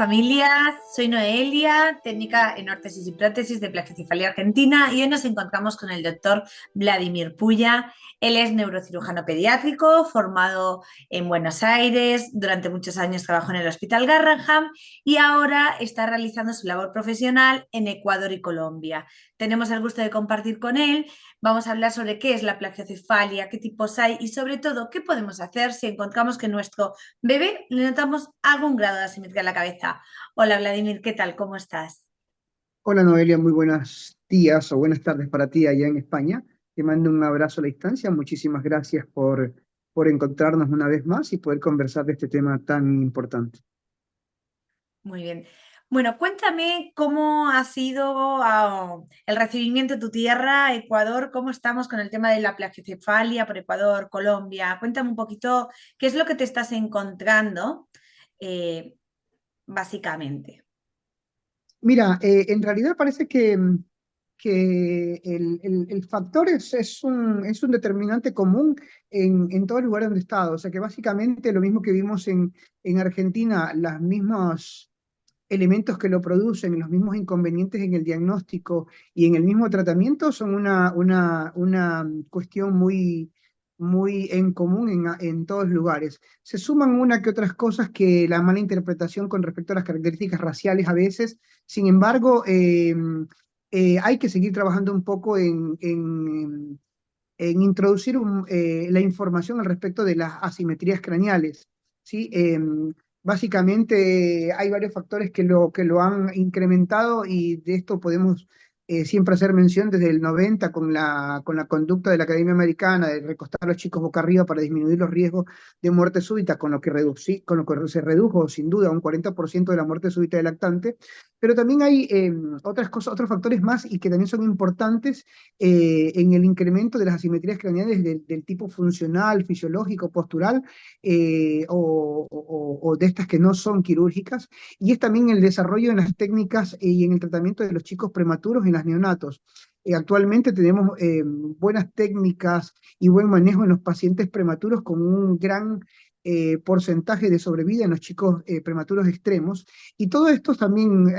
familia, soy Noelia, técnica en órtesis y prótesis de Plagiocefalía Argentina y hoy nos encontramos con el doctor Vladimir Puya. Él es neurocirujano pediátrico, formado en Buenos Aires, durante muchos años trabajó en el Hospital Garrahan y ahora está realizando su labor profesional en Ecuador y Colombia. Tenemos el gusto de compartir con él. Vamos a hablar sobre qué es la plagiocefalia, qué tipos hay y sobre todo qué podemos hacer si encontramos que nuestro bebé le notamos algún grado de asimetría en la cabeza. Hola Vladimir, ¿qué tal? ¿Cómo estás? Hola Noelia, muy buenos días o buenas tardes para ti allá en España. Te mando un abrazo a la distancia. Muchísimas gracias por encontrarnos una vez más y poder conversar de este tema tan importante. Muy bien. Bueno, cuéntame cómo ha sido el recibimiento de tu tierra, Ecuador, cómo estamos con el tema de la plagiocefalia por Ecuador, Colombia. Cuéntame un poquito qué es lo que te estás encontrando, eh, básicamente. Mira, en realidad parece que el factor es un determinante común en todo el lugar donde he estado. O sea que básicamente lo mismo que vimos en Argentina, los mismos elementos que lo producen, los mismos inconvenientes en el diagnóstico y en el mismo tratamiento son una cuestión muy en común en todos lugares. Se suman una que otras cosas que la mala interpretación con respecto a las características raciales a veces. Sin embargo, hay que seguir trabajando un poco en introducir la información al respecto de las asimetrías craneales, ¿sí? Básicamente hay varios factores que lo han incrementado y de esto podemos siempre hacer mención desde el 90 con la conducta de la Academia Americana de recostar a los chicos boca arriba para disminuir los riesgos de muerte súbita, con lo que se redujo sin duda un 40% de la muerte súbita del lactante, pero también hay otras cosas, otros factores más y que también son importantes en el incremento de las asimetrías craneales del tipo funcional, fisiológico, postural o de estas que no son quirúrgicas, y es también el desarrollo en las técnicas y en el tratamiento de los chicos prematuros y en las neonatos. Actualmente tenemos buenas técnicas y buen manejo en los pacientes prematuros con un gran porcentaje de sobrevida en los chicos prematuros extremos, y todo esto también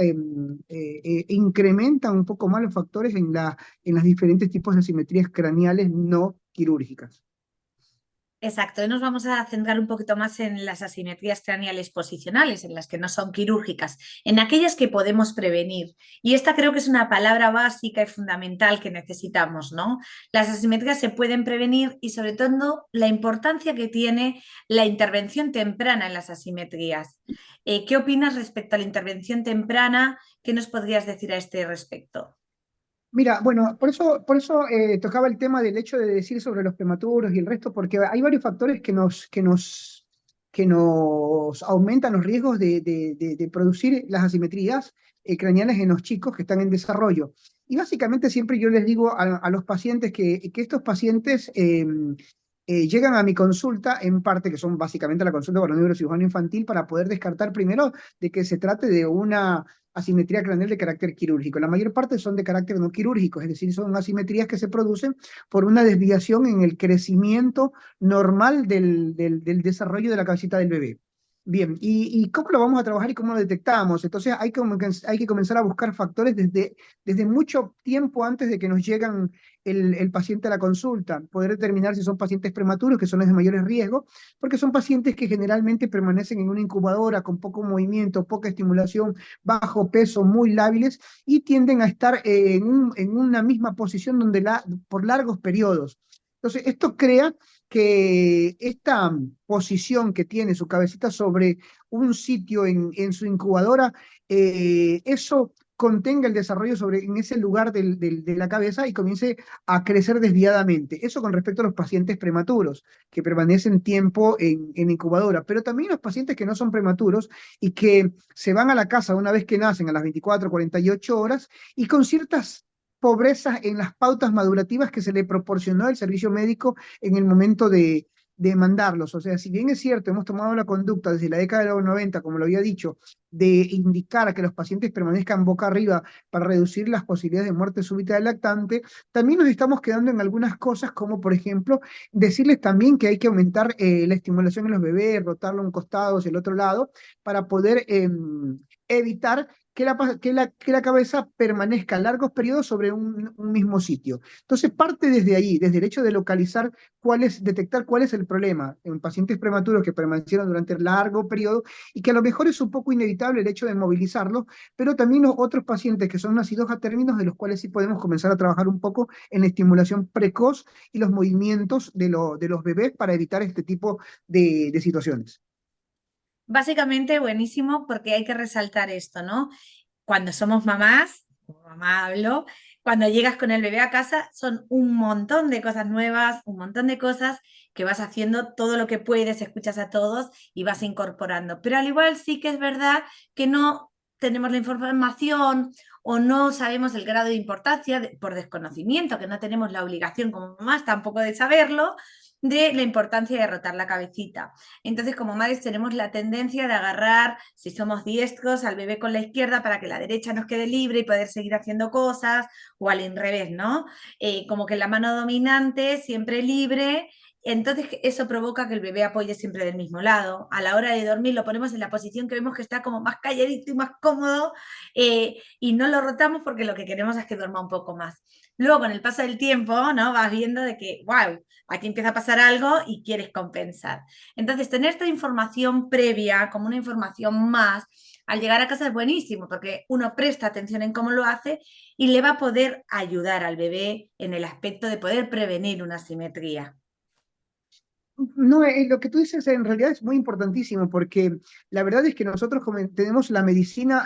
incrementa un poco más los factores en los diferentes tipos de asimetrías craneales no quirúrgicas. Exacto, hoy nos vamos a centrar un poquito más en las asimetrías craneales posicionales, en las que no son quirúrgicas, en aquellas que podemos prevenir. Y esta creo que es una palabra básica y fundamental que necesitamos, ¿no? Las asimetrías se pueden prevenir y sobre todo la importancia que tiene la intervención temprana en las asimetrías. ¿Qué opinas respecto a la intervención temprana? ¿Qué nos podrías decir a este respecto? Mira, bueno, por eso tocaba el tema del hecho de decir sobre los prematuros y el resto, porque hay varios factores que nos aumentan los riesgos de producir las asimetrías craneales en los chicos que están en desarrollo. Y básicamente siempre yo les digo a los pacientes que estos pacientes llegan a mi consulta, en parte que son básicamente la consulta para un neurocirujano infantil, para poder descartar primero de que se trate de una asimetría craneal de carácter quirúrgico. La mayor parte son de carácter no quirúrgico, es decir, son asimetrías que se producen por una desviación en el crecimiento normal del desarrollo de la cabecita del bebé. Bien, ¿y cómo lo vamos a trabajar y cómo lo detectamos? Entonces hay que comenzar a buscar factores desde mucho tiempo antes de que nos llegan el paciente a la consulta, poder determinar si son pacientes prematuros, que son los de mayores riesgos, porque son pacientes que generalmente permanecen en una incubadora con poco movimiento, poca estimulación, bajo peso, muy lábiles y tienden a estar en una misma posición por largos periodos. Entonces, esto crea que esta posición que tiene su cabecita sobre un sitio en su incubadora, eso contenga el desarrollo en ese lugar de la cabeza y comience a crecer desviadamente. Eso con respecto a los pacientes prematuros, que permanecen tiempo en incubadora, pero también los pacientes que no son prematuros y que se van a la casa una vez que nacen a las 24, 48 horas y con ciertas pobrezas en las pautas madurativas que se le proporcionó el servicio médico en el momento de mandarlos. O sea, si bien es cierto, hemos tomado la conducta desde la década de los 90, como lo había dicho, de indicar a que los pacientes permanezcan boca arriba para reducir las posibilidades de muerte súbita del lactante, también nos estamos quedando en algunas cosas, como por ejemplo, decirles también que hay que aumentar la estimulación en los bebés, rotarlo a un costado hacia el otro lado, para poder evitar que la cabeza permanezca largos periodos sobre un mismo sitio. Entonces parte desde ahí, desde el hecho de localizar detectar cuál es el problema en pacientes prematuros que permanecieron durante largo periodo y que a lo mejor es un poco inevitable el hecho de movilizarlos, pero también los otros pacientes que son nacidos a términos de los cuales sí podemos comenzar a trabajar un poco en la estimulación precoz y los movimientos de los bebés para evitar este tipo de situaciones. Básicamente buenísimo porque hay que resaltar esto, ¿no? Cuando somos mamás, como mamá hablo, cuando llegas con el bebé a casa son un montón de cosas nuevas, un montón de cosas que vas haciendo todo lo que puedes, escuchas a todos y vas incorporando. Pero al igual sí que es verdad que no tenemos la información o no sabemos el grado de importancia por desconocimiento, que no tenemos la obligación como mamás tampoco de saberlo, de la importancia de rotar la cabecita. Entonces, como madres tenemos la tendencia de agarrar, si somos diestros, al bebé con la izquierda para que la derecha nos quede libre y poder seguir haciendo cosas, o al revés, ¿no? Como que la mano dominante siempre libre. Entonces eso provoca que el bebé apoye siempre del mismo lado. A la hora de dormir lo ponemos en la posición que vemos que está como más calladito y más cómodo, y no lo rotamos porque lo que queremos es que duerma un poco más. Luego, con el paso del tiempo, ¿no? Vas viendo de que, wow, aquí empieza a pasar algo y quieres compensar. Entonces, tener esta información previa como una información más, al llegar a casa es buenísimo porque uno presta atención en cómo lo hace y le va a poder ayudar al bebé en el aspecto de poder prevenir una asimetría. No, lo que tú dices en realidad es muy importantísimo porque la verdad es que nosotros como tenemos la medicina,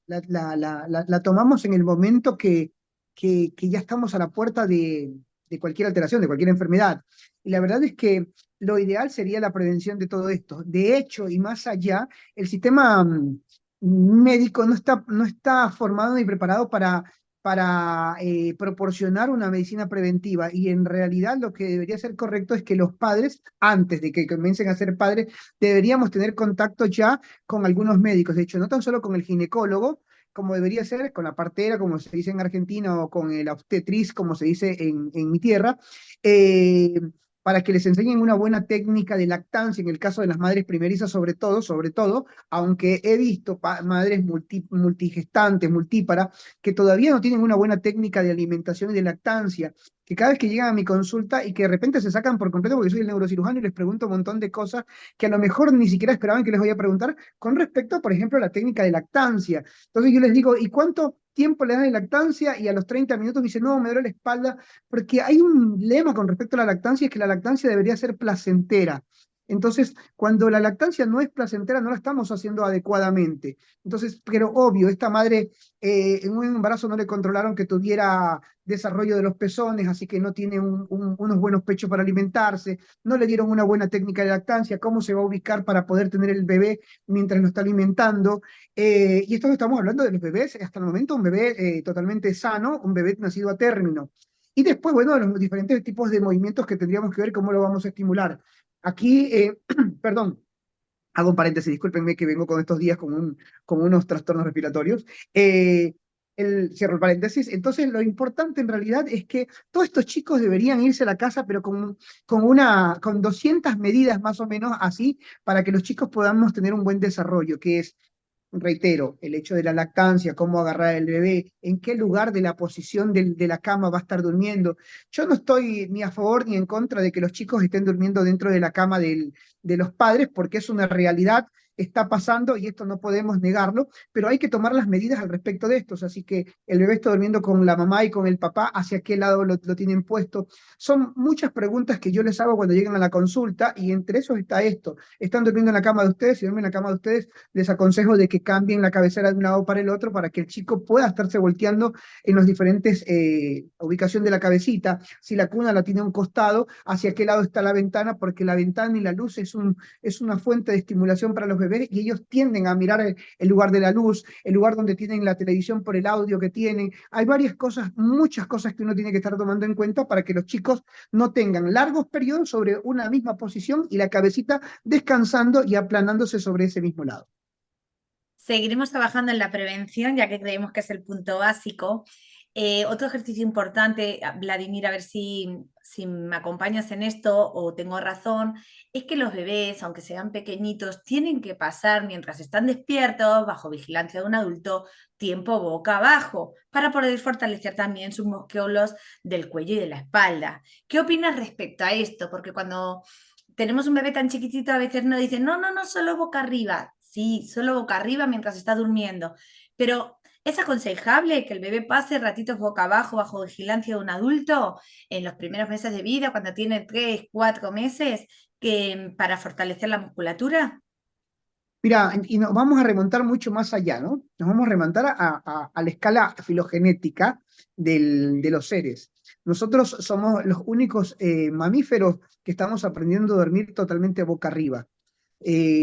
la tomamos en el momento que ya estamos a la puerta de cualquier alteración, de cualquier enfermedad. Y la verdad es que lo ideal sería la prevención de todo esto. De hecho, y más allá, el sistema médico no está formado ni preparado para proporcionar una medicina preventiva. Y en realidad lo que debería ser correcto es que los padres, antes de que comiencen a ser padres, deberíamos tener contacto ya con algunos médicos. De hecho, no tan solo con el ginecólogo, como debería ser, con la partera, como se dice en Argentina, o con el obstetriz, como se dice en mi tierra, eh, para que les enseñen una buena técnica de lactancia, en el caso de las madres primerizas sobre todo, aunque he visto madres multigestantes, multíparas, que todavía no tienen una buena técnica de alimentación y de lactancia, que cada vez que llegan a mi consulta y que de repente se sacan por completo porque soy el neurocirujano y les pregunto un montón de cosas que a lo mejor ni siquiera esperaban que les voy a preguntar con respecto, por ejemplo, a la técnica de lactancia. Entonces yo les digo, ¿y cuánto tiempo le dan de lactancia? Y a los 30 minutos me dicen, no, me duele la espalda, porque hay un lema con respecto a la lactancia, es que la lactancia debería ser placentera. Entonces, cuando la lactancia no es placentera, no la estamos haciendo adecuadamente. Entonces, pero obvio, esta madre en un embarazo no le controlaron que tuviera desarrollo de los pezones, así que no tiene unos buenos pechos para alimentarse, no le dieron una buena técnica de lactancia, cómo se va a ubicar para poder tener el bebé mientras lo está alimentando. Y esto estamos hablando de los bebés, hasta el momento un bebé totalmente sano, un bebé nacido a término. Y después, bueno, los diferentes tipos de movimientos que tendríamos que ver cómo lo vamos a estimular. Aquí, perdón, hago un paréntesis, discúlpenme que vengo con estos días con unos trastornos respiratorios. Cierro el paréntesis. Entonces, lo importante en realidad es que todos estos chicos deberían irse a la casa, pero con 200 medidas más o menos así, para que los chicos podamos tener un buen desarrollo, que es, reitero, el hecho de la lactancia, cómo agarrar el bebé, en qué lugar de la posición de la cama va a estar durmiendo. Yo no estoy ni a favor ni en contra de que los chicos estén durmiendo dentro de la cama de los padres, porque es una realidad, está pasando y esto no podemos negarlo, pero hay que tomar las medidas al respecto de esto. Así que el bebé está durmiendo con la mamá y con el papá, ¿hacia qué lado lo tienen puesto? Son muchas preguntas que yo les hago cuando llegan a la consulta y entre esos está esto. ¿Están durmiendo en la cama de ustedes? Si duermen en la cama de ustedes, les aconsejo de que cambien la cabecera de un lado para el otro para que el chico pueda estarse volteando en los diferentes ubicación de la cabecita. Si la cuna la tiene a un costado, hacia qué lado está la ventana, porque la ventana y la luz es una fuente de estimulación para los bebés y ellos tienden a mirar el lugar de la luz, el lugar donde tienen la televisión por el audio que tienen. Hay varias cosas, muchas cosas que uno tiene que estar tomando en cuenta para que los chicos no tengan largos periodos sobre una misma posición y la cabecita descansando y aplanándose sobre ese mismo lado. Seguiremos trabajando en la prevención, ya que creemos que es el punto básico. Otro ejercicio importante, Vladimir, a ver si me acompañas en esto o tengo razón, es que los bebés, aunque sean pequeñitos, tienen que pasar mientras están despiertos, bajo vigilancia de un adulto, tiempo boca abajo, para poder fortalecer también sus músculos del cuello y de la espalda. ¿Qué opinas respecto a esto? Porque cuando tenemos un bebé tan chiquitito, a veces nos dicen, no, no, no, solo boca arriba. Sí, solo boca arriba mientras está durmiendo. Pero ¿es aconsejable que el bebé pase ratitos boca abajo bajo vigilancia de un adulto en los primeros meses de vida, cuando tiene 3, 4 meses, para fortalecer la musculatura? Mira, y nos vamos a remontar mucho más allá, ¿no? Nos vamos a remontar a la escala filogenética de los seres. Nosotros somos los únicos mamíferos que estamos aprendiendo a dormir totalmente boca arriba.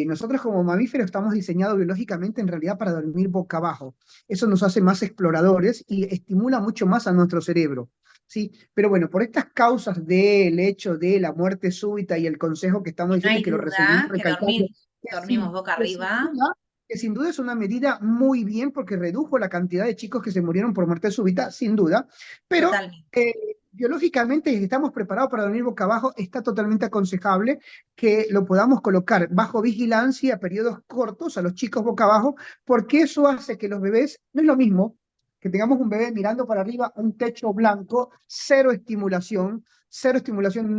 Nosotros como mamíferos estamos diseñados biológicamente en realidad para dormir boca abajo. Eso nos hace más exploradores y estimula mucho más a nuestro cerebro. ¿Sí? Pero bueno, por estas causas del hecho de la muerte súbita y el consejo que estamos Y no diciendo y hay que lo seguimos duda que recalcando, que dormimos sin, boca que sin arriba, duda, que sin duda es una medida muy bien porque redujo la cantidad de chicos que se murieron por muerte súbita, sin duda, pero totalmente. biológicamente estamos preparados para dormir boca abajo, está totalmente aconsejable que lo podamos colocar bajo vigilancia a periodos cortos a los chicos boca abajo, porque eso hace que los bebés, no es lo mismo que tengamos un bebé mirando para arriba, un techo blanco, cero estimulación,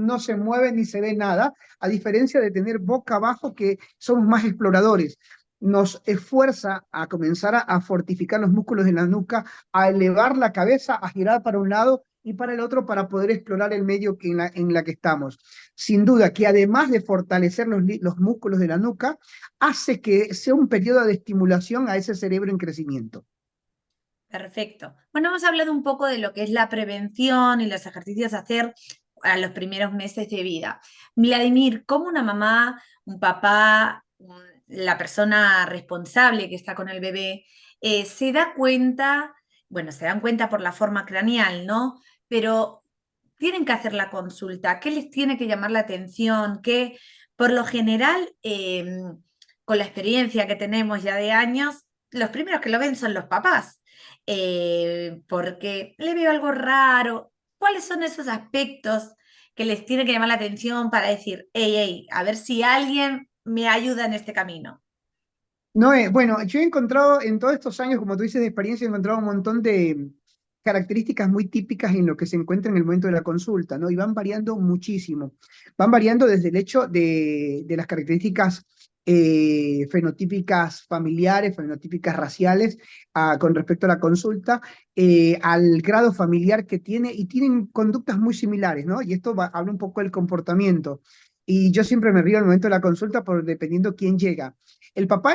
no se mueve ni se ve nada, a diferencia de tener boca abajo que somos más exploradores. Nos esfuerza a comenzar a fortificar los músculos de la nuca, a elevar la cabeza, a girar para un lado y para el otro para poder explorar el medio en la que estamos. Sin duda que además de fortalecer los músculos de la nuca, hace que sea un periodo de estimulación a ese cerebro en crecimiento. Perfecto. Bueno, hemos hablado un poco de lo que es la prevención y los ejercicios a hacer a los primeros meses de vida. Vladimir, ¿cómo una mamá, un papá, la persona responsable que está con el bebé, se da cuenta, bueno, se dan cuenta por la forma craneal, ¿no? Pero tienen que hacer la consulta, ¿qué les tiene que llamar la atención? Que por lo general, con la experiencia que tenemos ya de años, los primeros que lo ven son los papás, porque le veo algo raro. ¿Cuáles son esos aspectos que les tiene que llamar la atención para decir, hey, hey, a ver si alguien me ayuda en este camino? No, bueno, yo he encontrado en todos estos años, como tú dices, de experiencia, he encontrado un montón de características muy típicas en lo que se encuentra en el momento de la consulta, ¿no? Y van variando muchísimo. Van variando desde el hecho de las características fenotípicas familiares, fenotípicas raciales, con respecto a la consulta, al grado familiar que tiene, y tienen conductas muy similares, ¿no? Y esto habla un poco del comportamiento. Y yo siempre me río al momento de la consulta por dependiendo quién llega. El papá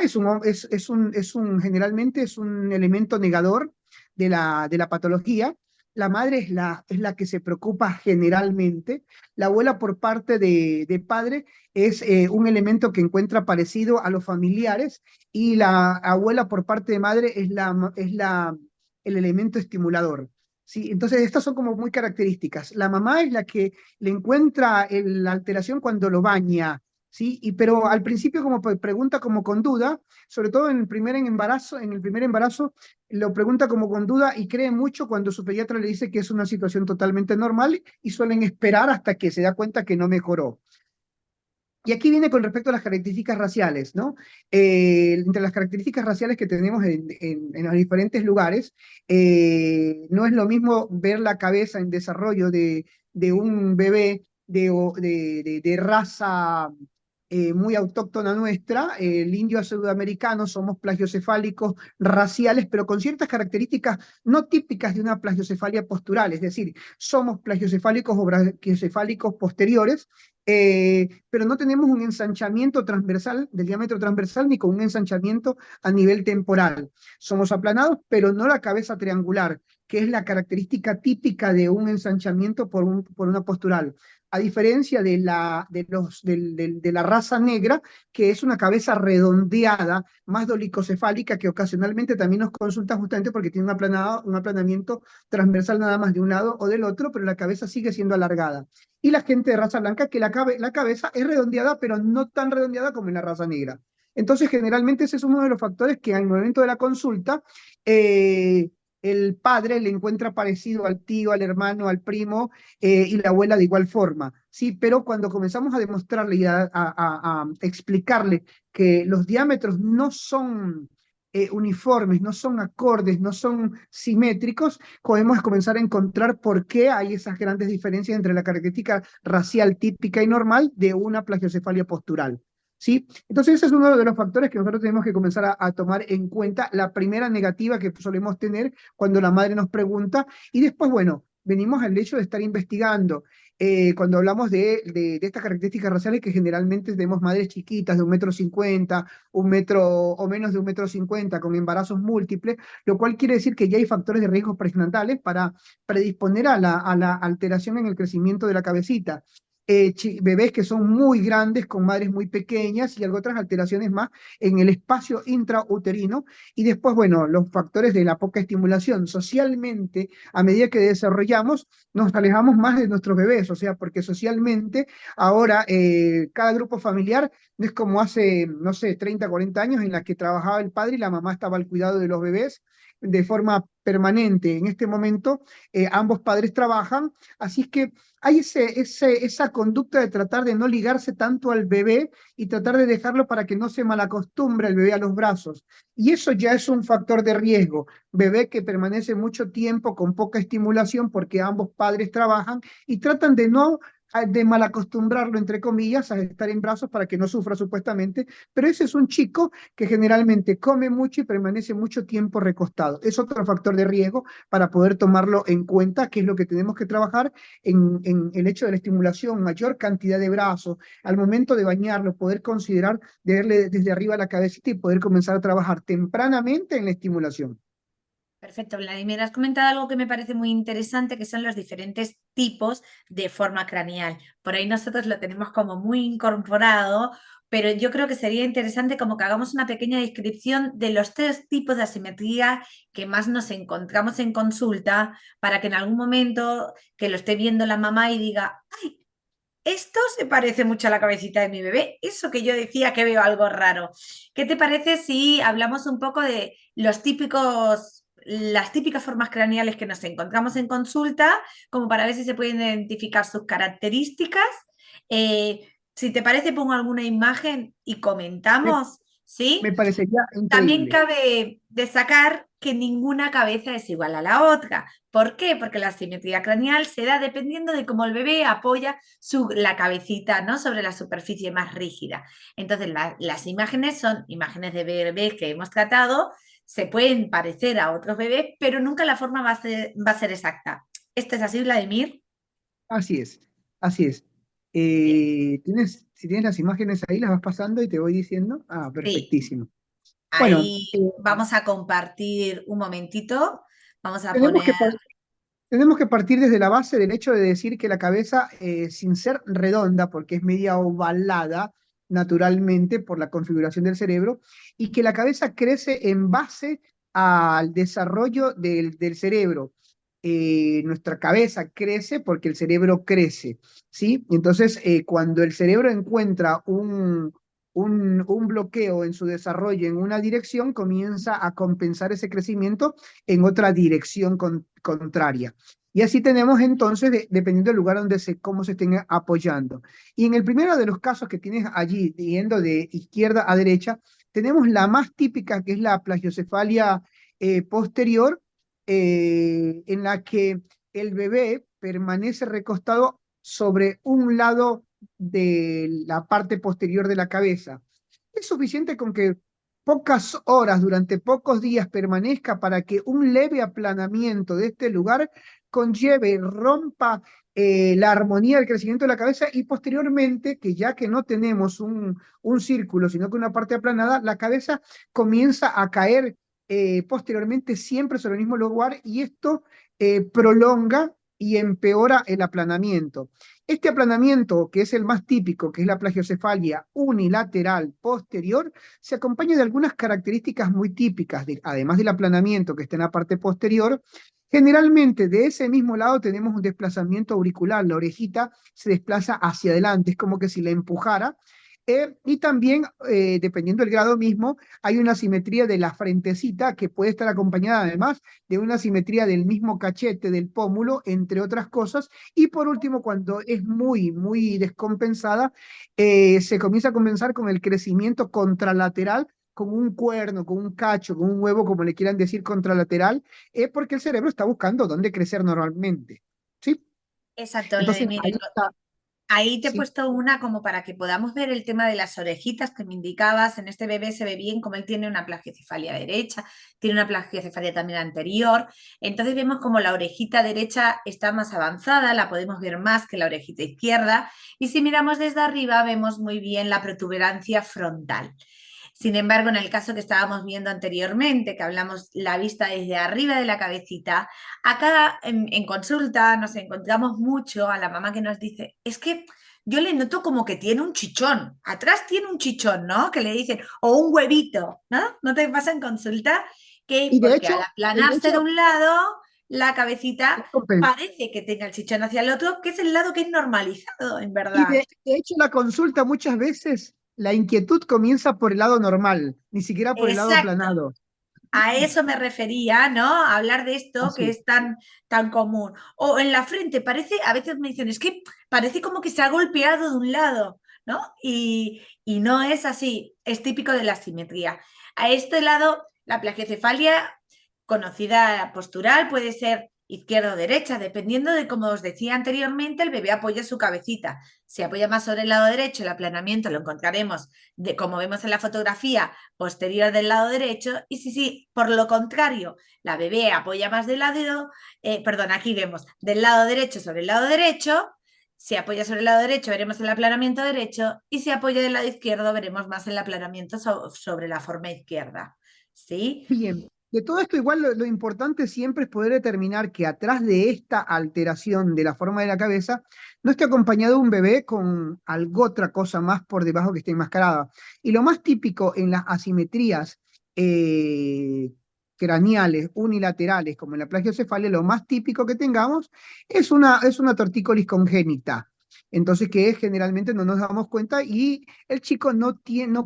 generalmente es un elemento negador de la patología. La madre es la que se preocupa generalmente. La abuela por parte de padre es un elemento que encuentra parecido a los familiares y la abuela por parte de madre el elemento estimulador. Sí, entonces estas son como muy características. La mamá es la que le encuentra la alteración cuando lo baña, ¿sí? Pero al principio como pregunta como con duda, sobre todo en el primer embarazo, lo pregunta como con duda y cree mucho cuando su pediatra le dice que es una situación totalmente normal y suelen esperar hasta que se da cuenta que no mejoró. Y aquí viene con respecto a las características raciales, ¿no? Entre las características raciales que tenemos en los diferentes lugares, no es lo mismo ver la cabeza en desarrollo de un bebé de raza muy autóctona nuestra, el indio sudamericano, somos plagiocefálicos raciales, pero con ciertas características no típicas de una plagiocefalia postural, es decir, somos plagiocefálicos o brachiocefálicos posteriores, pero no tenemos un ensanchamiento transversal, del diámetro transversal, ni con un ensanchamiento a nivel temporal. Somos aplanados, pero no la cabeza triangular, que es la característica típica de un ensanchamiento por una postural. A diferencia de la raza negra, que es una cabeza redondeada, más dolicocefálica, que ocasionalmente también nos consulta justamente porque tiene un aplanamiento transversal nada más de un lado o del otro, pero la cabeza sigue siendo alargada. Y la gente de raza blanca, que la cabeza es redondeada, pero no tan redondeada como en la raza negra. Entonces, generalmente ese es uno de los factores que al momento de la consulta eh, el padre le encuentra parecido al tío, al hermano, al primo, y la abuela de igual forma, ¿sí? Pero cuando comenzamos a demostrarle y a explicarle que los diámetros no son uniformes, no son acordes, no son simétricos, podemos comenzar a encontrar por qué hay esas grandes diferencias entre la característica racial típica y normal de una plagiocefalia postural. ¿Sí? Entonces ese es uno de los factores que nosotros tenemos que comenzar a tomar en cuenta, la primera negativa que solemos tener cuando la madre nos pregunta, y después, bueno, venimos al hecho de estar investigando. Cuando hablamos de estas características raciales, que generalmente tenemos madres chiquitas de 1,50 m, 1 metro o menos de 1,50 m, con embarazos múltiples, lo cual quiere decir que ya hay factores de riesgo prenatales para predisponer a la alteración en el crecimiento de la cabecita. Bebés que son muy grandes con madres muy pequeñas y algo otras alteraciones más en el espacio intrauterino. Y después, bueno, los factores de la poca estimulación. Socialmente, a medida que desarrollamos, nos alejamos más de nuestros bebés, o sea, porque socialmente ahora cada grupo familiar no es como hace, no sé, 30, 40 años en la que trabajaba el padre y la mamá estaba al cuidado de los bebés de forma permanente. En este momento ambos padres trabajan, así es que hay esa conducta de tratar de no ligarse tanto al bebé y tratar de dejarlo para que no se malacostumbre el bebé a los brazos. Y eso ya es un factor de riesgo. Bebé que permanece mucho tiempo con poca estimulación porque ambos padres trabajan y tratan de no de malacostumbrarlo, entre comillas, a estar en brazos para que no sufra supuestamente, pero ese es un chico que generalmente come mucho y permanece mucho tiempo recostado. Es otro factor de riesgo para poder tomarlo en cuenta, que es lo que tenemos que trabajar en el hecho de la estimulación, mayor cantidad de brazos, al momento de bañarlo, poder considerar de verle desde arriba la cabecita y poder comenzar a trabajar tempranamente en la estimulación. Perfecto, Vladimir. Has comentado algo que me parece muy interesante, que son los diferentes tipos de forma craneal. Por ahí nosotros lo tenemos como muy incorporado, pero yo creo que sería interesante como que hagamos una pequeña descripción de los 3 tipos de asimetría que más nos encontramos en consulta, para que en algún momento que lo esté viendo la mamá y diga, ¡ay! Esto se parece mucho a la cabecita de mi bebé, eso que yo decía que veo algo raro. ¿Qué te parece si hablamos un poco de los típicos, las típicas formas craneales que nos encontramos en consulta, como para ver si se pueden identificar sus características? Si te parece, pongo alguna imagen y Me, comentamos, me ¿sí? parecería También increíble. cabe destacar que ninguna cabeza es igual a la otra. ¿Por qué? Porque la simetría craneal se da dependiendo de cómo el bebé apoya la cabecita, ¿no?, sobre la superficie más rígida. Entonces, las imágenes son imágenes de bebés que hemos tratado, se pueden parecer a otros bebés, pero nunca la forma va a ser exacta. ¿Esto es así, Vladimir? Así es, así es. Bien. Si tienes las imágenes ahí, las vas pasando y te voy diciendo. Ah, Sí, perfectísimo. Bueno, ahí vamos a compartir un momentito. Vamos a tenemos poner. que, tenemos que partir desde la base del hecho de decir que la cabeza, sin ser redonda, porque es media ovalada naturalmente por la configuración del cerebro, y que la cabeza crece en base al desarrollo del cerebro. Nuestra cabeza crece porque el cerebro crece, ¿sí? Entonces, cuando el cerebro encuentra un bloqueo en su desarrollo en una dirección, comienza a compensar ese crecimiento en otra dirección contraria. Y así tenemos entonces, dependiendo del lugar donde cómo se estén apoyando. Y en el primero de los casos que tienes allí, yendo de izquierda a derecha, tenemos la más típica, que es la plagiocefalia posterior, en la que el bebé permanece recostado sobre un lado de la parte posterior de la cabeza. Es suficiente con que pocas horas, durante pocos días, permanezca para que un leve aplanamiento de este lugar conlleve, rompa la armonía del crecimiento de la cabeza, y posteriormente, que ya que no tenemos un círculo, sino que una parte aplanada, la cabeza comienza a caer posteriormente siempre sobre el mismo lugar, y esto prolonga y empeora el aplanamiento. Este aplanamiento, que es el más típico, que es la plagiocefalia unilateral posterior, se acompaña de algunas características muy típicas, además del aplanamiento que está en la parte posterior. Generalmente de ese mismo lado tenemos un desplazamiento auricular, la orejita se desplaza hacia adelante, es como que si la empujara, Y también, dependiendo del grado mismo, hay una simetría de la frentecita que puede estar acompañada además de una simetría del mismo cachete, del pómulo, entre otras cosas. Y por último, cuando es muy, muy descompensada, se comienza a compensar con el crecimiento contralateral, con un cuerno, con un cacho, con un huevo, como le quieran decir, contralateral, porque el cerebro está buscando dónde crecer normalmente. ¿Sí? Exacto, Entonces, Vladimir. ahí está. Ahí te he Sí. puesto una como para que podamos ver el tema de las orejitas que me indicabas. En este bebé se ve bien como él tiene una plagiocefalia derecha, tiene una plagiocefalia también anterior. Entonces vemos como la orejita derecha está más avanzada, la podemos ver más que la orejita izquierda. Y si miramos desde arriba vemos muy bien la protuberancia frontal. Sin embargo, en el caso que estábamos viendo anteriormente, que hablamos la vista desde arriba de la cabecita, acá en consulta nos encontramos mucho a la mamá que nos dice, es que yo le noto como que tiene un chichón, atrás tiene un chichón, ¿no? Que le dicen, o un huevito, ¿no? ¿No te pasa en consulta? Que Y porque al de aplanarse de hecho, un lado, la cabecita es compen- parece que tenga el chichón hacia el otro, que es el lado que es normalizado, en Y verdad. de hecho, la consulta muchas veces, la inquietud comienza por el lado normal, ni siquiera por el lado Exacto. aplanado. A eso me refería, ¿no? A hablar de esto que Así. es tan común. O en la frente, parece, a veces me dicen, es que parece como que se ha golpeado de un lado, ¿no? Y no es así, es típico de la simetría. A este lado, la plagiocefalia conocida postural puede ser izquierda o derecha, dependiendo de, como os decía anteriormente, el bebé apoya su cabecita. Si apoya más sobre el lado derecho, el aplanamiento lo encontraremos, de, como vemos en la fotografía, posterior del lado derecho. Y si por lo contrario, la bebé apoya más del lado, perdón, aquí vemos del lado derecho sobre el lado derecho. Si apoya sobre el lado derecho, veremos el aplanamiento derecho. Y si apoya del lado izquierdo, veremos más el aplanamiento sobre la forma izquierda. ¿Sí? Bien, de todo esto igual lo importante siempre es poder determinar que atrás de esta alteración de la forma de la cabeza no esté acompañado un bebé con algo otra cosa más por debajo que esté enmascarada. Y lo más típico en las asimetrías eh, craneales unilaterales, como en la plagiocefalia, lo más típico que tengamos es una tortícolis congénita. Entonces, que generalmente no nos damos cuenta y el chico no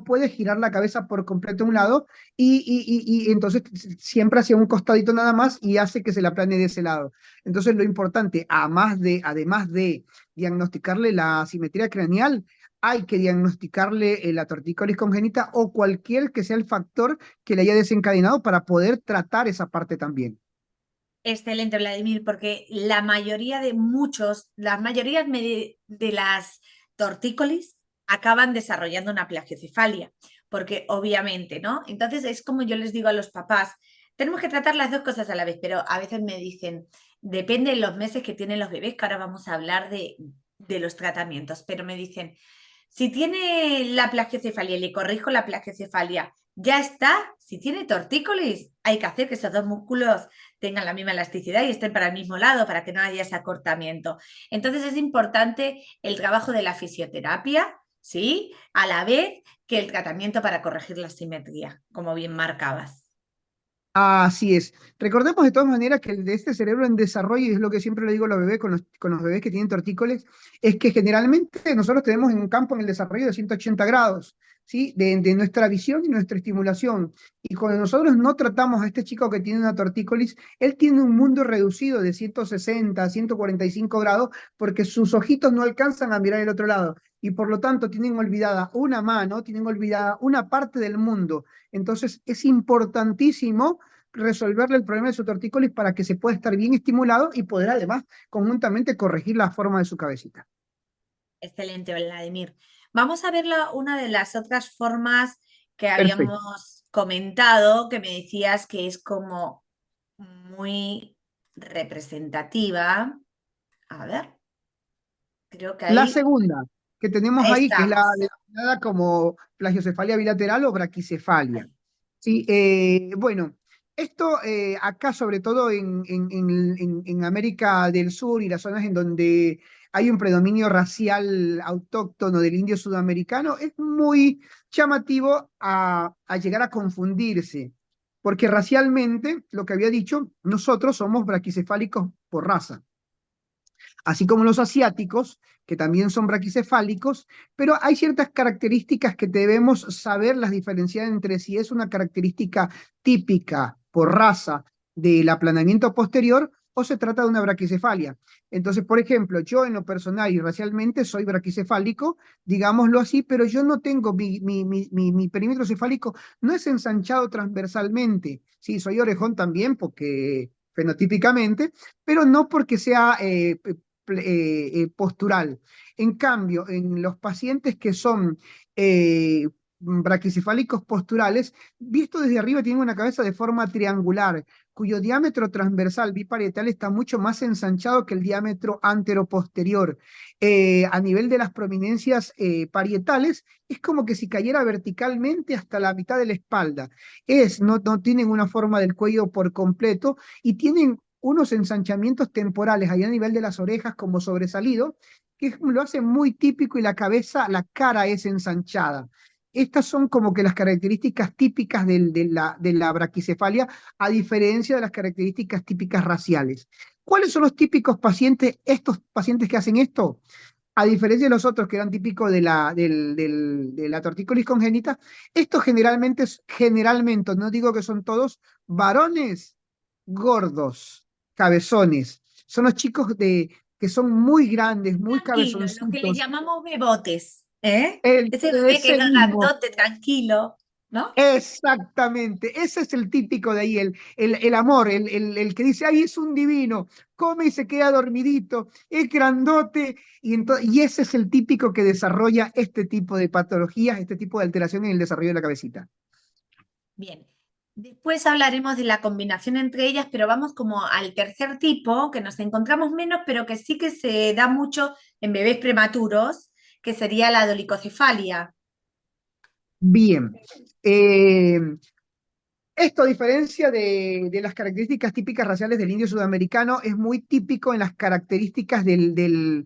puede girar la cabeza por completo a un lado y entonces siempre hacia un costadito nada más y hace que se la planee de ese lado. Entonces lo importante, además de diagnosticarle la asimetría craneal, hay que diagnosticarle la tortícolis congénita o cualquier que sea el factor que le haya desencadenado para poder tratar esa parte también. Excelente, Vladimir, porque la mayoría de muchos, las mayorías de las tortícolis acaban desarrollando una plagiocefalia, porque obviamente, ¿no? Entonces es como yo les digo a los papás, tenemos que tratar las dos cosas a la vez, pero a veces me dicen, depende de los meses que tienen los bebés, que ahora vamos a hablar de los tratamientos, pero me dicen, si tiene la plagiocefalia y le corrijo la plagiocefalia, ya está. Si tiene tortícolis, hay que hacer que esos dos músculos tengan la misma elasticidad y estén para el mismo lado para que no haya ese acortamiento. Entonces es importante el trabajo de la fisioterapia, ¿sí? A la vez que el tratamiento para corregir la simetría, como bien marcabas. Así es. Recordemos de todas maneras que el de este cerebro en desarrollo, y es lo que siempre le digo a los bebés con los bebés que tienen tortícolis, es que generalmente nosotros tenemos en un campo en el desarrollo de 180 grados, ¿sí? De nuestra visión y nuestra estimulación. Y cuando nosotros no tratamos a este chico que tiene una tortícolis, él tiene un mundo reducido de 160, 145 grados, porque sus ojitos no alcanzan a mirar el otro lado. Y por lo tanto tienen olvidada una mano, tienen olvidada una parte del mundo. Entonces es importantísimo resolverle el problema de su tortícolis para que se pueda estar bien estimulado y poder además conjuntamente corregir la forma de su cabecita. Excelente, Vladimir. Vamos a ver una de las otras formas que Perfecto. habíamos comentado, que me decías que es como muy representativa. A ver, creo que La ahí segunda que tenemos ahí, que es la estamos. denominada como plagiocefalia bilateral o braquicefalia. Sí, bueno, esto acá sobre todo en América del Sur y las zonas en donde hay un predominio racial autóctono del indio sudamericano, es muy llamativo a llegar a confundirse, porque racialmente, lo que había dicho, nosotros somos braquicefálicos por raza. así como los asiáticos, que también son braquicefálicos, pero hay ciertas características que debemos saber las diferenciar entre si es una característica típica por raza del aplanamiento posterior o se trata de una braquicefalia. Entonces, por ejemplo, yo en lo personal y racialmente soy braquicefálico, digámoslo así, pero yo no tengo mi perímetro cefálico, no es ensanchado transversalmente. Sí, soy orejón también porque fenotípicamente, pero no porque sea postural. En cambio, en los pacientes que son braquicefálicos posturales, visto desde arriba, tienen una cabeza de forma triangular, cuyo diámetro transversal biparietal está mucho más ensanchado que el diámetro anteroposterior. A nivel de las prominencias parietales, es como que si cayera verticalmente hasta la mitad de la espalda. No tienen una forma del cuello por completo y tienen unos ensanchamientos temporales ahí a nivel de las orejas como sobresalido, que lo hace muy típico y la cabeza, la cara es ensanchada. Estas son como que las características típicas de la braquicefalia, a diferencia de las características típicas raciales. ¿Cuáles son los típicos pacientes, estos pacientes que hacen esto? A diferencia de los otros que eran típicos de la tortícolis congénita, estos generalmente, no digo que son todos, varones gordos, cabezones. Son los chicos que son muy grandes, muy Tranquilo, lo que le cabezoncitos. llamamos bebotes, ¿eh? Ese bebé que es Ese mismo. grandote, tranquilo, ¿no? Exactamente, ese es el típico de ahí, el amor, el que dice, ay, es un divino, come y se queda dormidito, es grandote, y ese es el típico que desarrolla este tipo de patologías, este tipo de alteración en el desarrollo de la cabecita. Bien. Después hablaremos de la combinación entre ellas, pero vamos como al tercer tipo, que nos encontramos menos, pero que sí que se da mucho en bebés prematuros, que sería la dolicocefalia. Bien, esto, a diferencia de las características típicas raciales del indio sudamericano, es muy típico en las características del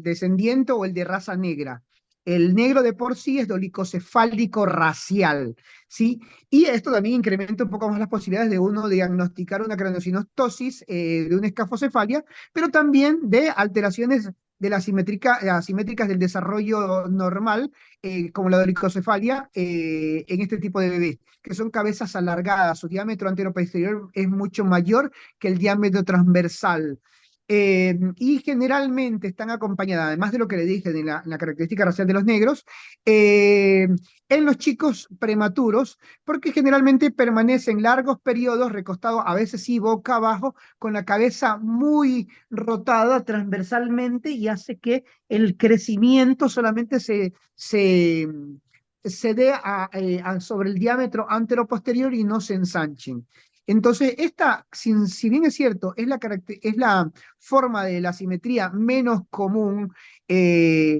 descendiente o el de raza negra. El negro de por sí es dolicocefálico racial, ¿sí? Y esto también incrementa un poco más las posibilidades de uno diagnosticar una craniosynostosis de una escafocefalia, pero también de alteraciones de la asimétricas del desarrollo normal como la dolicocefalia, en este tipo de bebés, que son cabezas alargadas, su diámetro anteroposterior es mucho mayor que el diámetro transversal. Y generalmente están acompañadas, además de lo que le dije de la característica racial de los negros, eh, en los chicos prematuros, porque generalmente permanecen largos periodos recostados, a veces sí boca abajo, con la cabeza muy rotada transversalmente y hace que el crecimiento solamente se dé sobre el diámetro anteroposterior y no se ensanchen. Entonces, esta, si bien es cierto, es la forma de la simetría menos común, eh,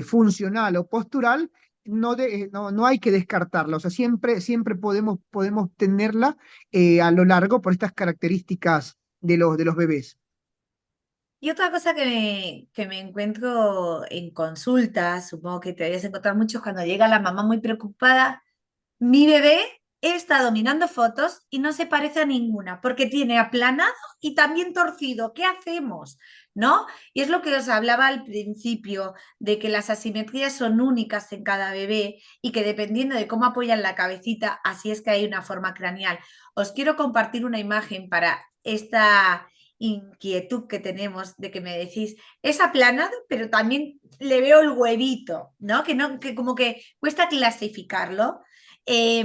funcional o postural, no hay que descartarla. O sea, siempre podemos tenerla a lo largo por estas características de los bebés. Y otra cosa que me encuentro en consulta, supongo que te debes encontrar mucho cuando llega la mamá muy preocupada. Mi bebé está dominando fotos y no se parece a ninguna porque tiene aplanado y también torcido. ¿Qué hacemos? ¿No? Y es lo que os hablaba al principio, de que las asimetrías son únicas en cada bebé y que dependiendo de cómo apoyan la cabecita, así es que hay una forma craneal. Os quiero compartir una imagen para esta inquietud que tenemos de que me decís, es aplanado, pero también le veo el huevito, ¿no? Que como que cuesta clasificarlo. Eh,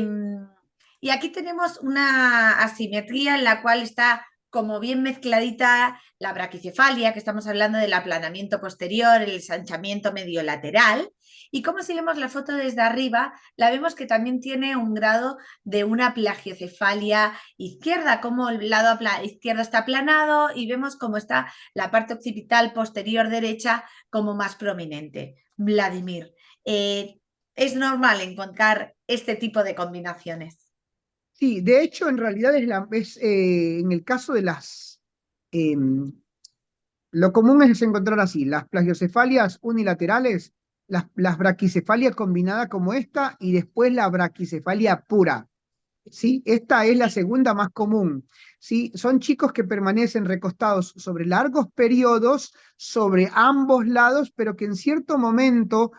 y aquí tenemos una asimetría en la cual está como bien mezcladita la braquicefalia, que estamos hablando del aplanamiento posterior, el ensanchamiento medio lateral. Y como si vemos la foto desde arriba, la vemos que también tiene un grado de una plagiocefalia izquierda, como el lado izquierdo está aplanado y vemos cómo está la parte occipital posterior derecha como más prominente. Vladimir, es normal encontrar este tipo de combinaciones. Sí, de hecho, en realidad en el caso de em, lo común es encontrar así, las plagiocefalias unilaterales, las braquicefalias combinadas como esta y después la braquicefalia pura. ¿sí? Esta es la segunda más común, ¿sí? Son chicos que permanecen recostados sobre largos periodos, sobre ambos lados, pero que en cierto momento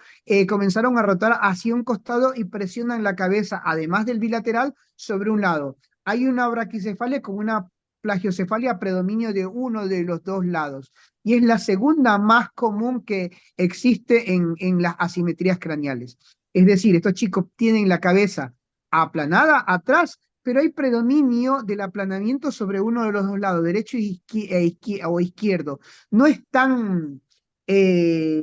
comenzaron a rotar hacia un costado y presionan la cabeza, además del bilateral, sobre un lado. Hay una braquicefalia con una plagiocefalia a predominio de uno de los dos lados. Y es la segunda más común que existe en las asimetrías craneales. Es decir, estos chicos tienen la cabeza aplanada atrás, pero hay predominio del aplanamiento sobre uno de los dos lados, derecho o izquierdo. No es tan, eh,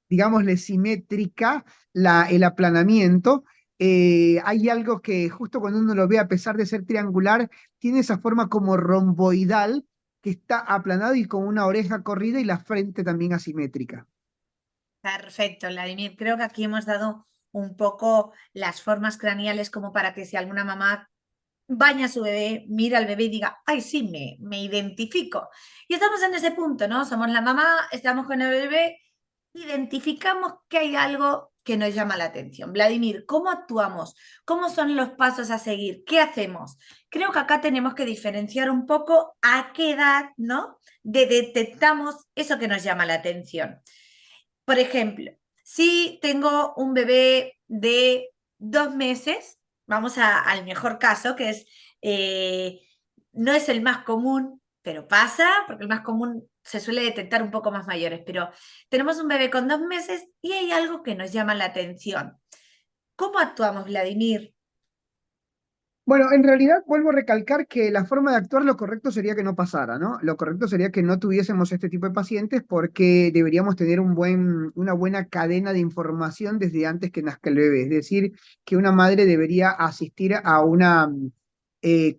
digámosle, simétrica el aplanamiento. Hay algo que justo cuando uno lo ve, a pesar de ser triangular, tiene esa forma como romboidal, que está aplanado y con una oreja corrida y la frente también asimétrica. Perfecto, Vladimir. Creo que aquí hemos dado un poco las formas craneales como para que si alguna mamá baña a su bebé, mira al bebé y diga, ay, sí, me identifico. Y estamos en ese punto, ¿no? Somos la mamá, estamos con el bebé, identificamos que hay algo que nos llama la atención. Vladimir, ¿cómo actuamos? ¿Cómo son los pasos a seguir? ¿Qué hacemos? Creo que acá tenemos que diferenciar un poco a qué edad, ¿no? Detectamos eso que nos llama la atención. Por ejemplo, si tengo un bebé de 2 meses, vamos al mejor caso, que es, eh, no es el más común, pero pasa, porque el más común se suele detectar un poco más mayores, pero tenemos un bebé con 2 meses y hay algo que nos llama la atención. ¿Cómo actuamos, Vladimir? Bueno, en realidad vuelvo a recalcar que la forma de actuar lo correcto sería que no pasara, ¿no? Lo correcto sería que no tuviésemos este tipo de pacientes porque deberíamos tener una buena cadena de información desde antes que nazca el bebé. Es decir, que una madre debería asistir a una